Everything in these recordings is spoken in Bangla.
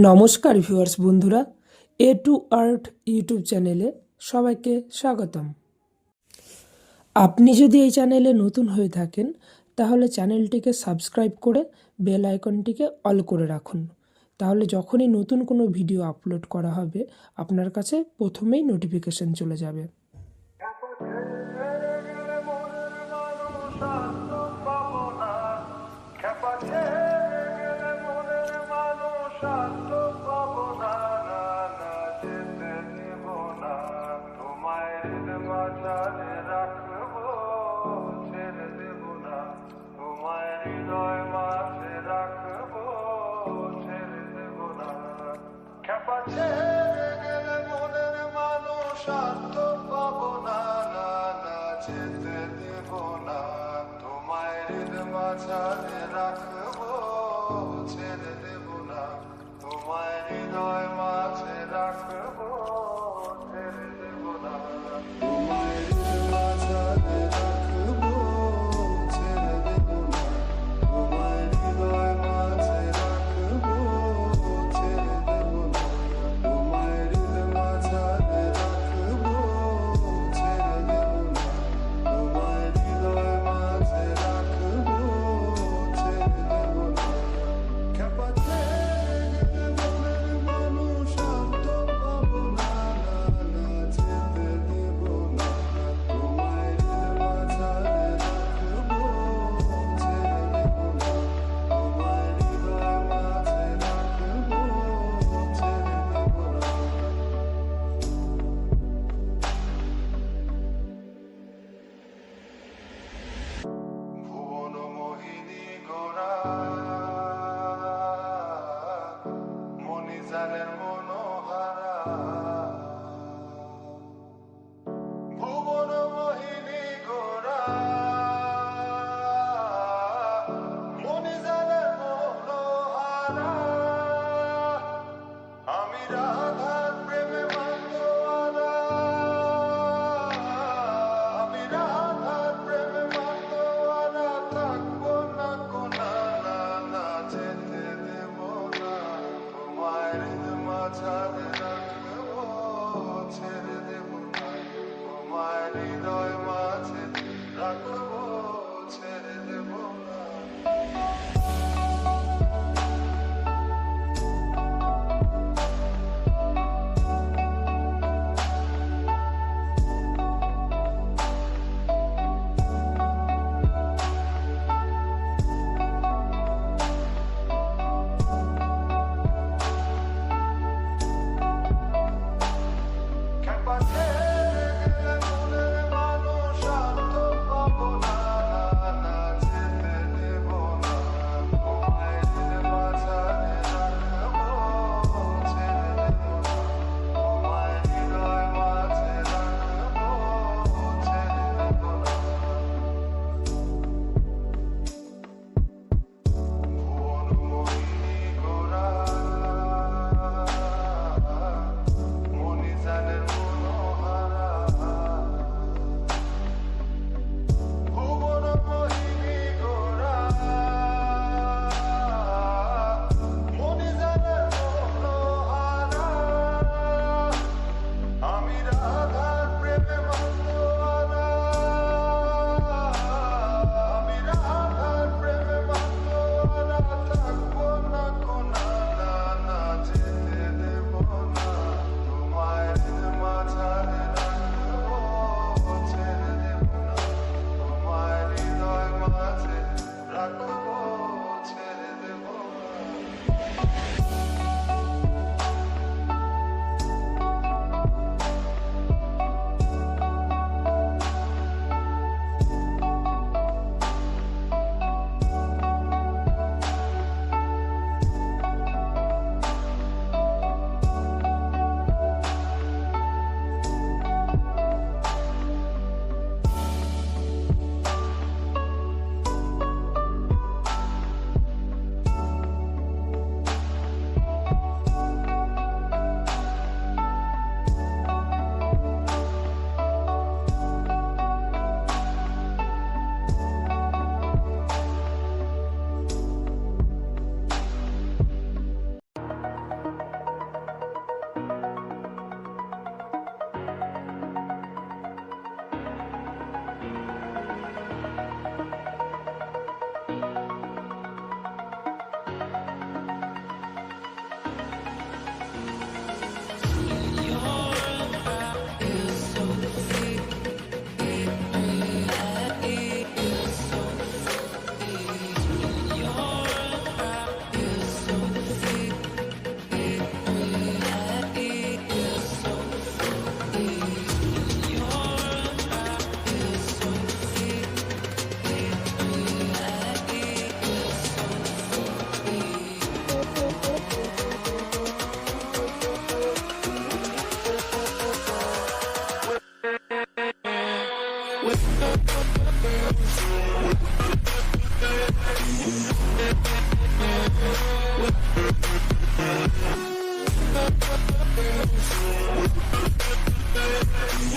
নমস্কার ভিউয়ার্স বন্ধুরা, এ টু আর্ট ইউটিউব চ্যানেলে সবাইকে স্বাগতম। আপনি যদি এই চ্যানেলে নতুন হয়ে থাকেন তাহলে চ্যানেলটিকে সাবস্ক্রাইব করে বেল আইকনটিকে অল করে রাখুন। তাহলে যখনই নতুন কোনো ভিডিও আপলোড করা হবে আপনার কাছে প্রথমেই নোটিফিকেশন চলে যাবে। ছেড়ে দেব না তোমায় হৃদয় মাঝে রাখবো ছেড়ে দেব না তোমায় মাঝে রাখবো ছেড়ে দেব না তোমায় হৃদয় মাঝে রাখবো ছেড়ে দেব না তোমায় হৃদয় মাঝে রাখবো ছেড়ে দেব না তোমায় হৃদয় মাঝে রাখবো ছেড়ে দেব না জানের মনোহারা ভুবন মোহিনী গোরা মনি জানের মনোহারা আমি রাধার প্রেমে মাতোয়ারা আমি রাধার প্রেমে মাতোয়ারা থাকবো না কোনা না না যেতে দেব না তোমায় মাঝারে রাখবো ছেড়ে দেব না তোমায় হৃদয় মাঝে রাখবো ছেড়ে দেব না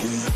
না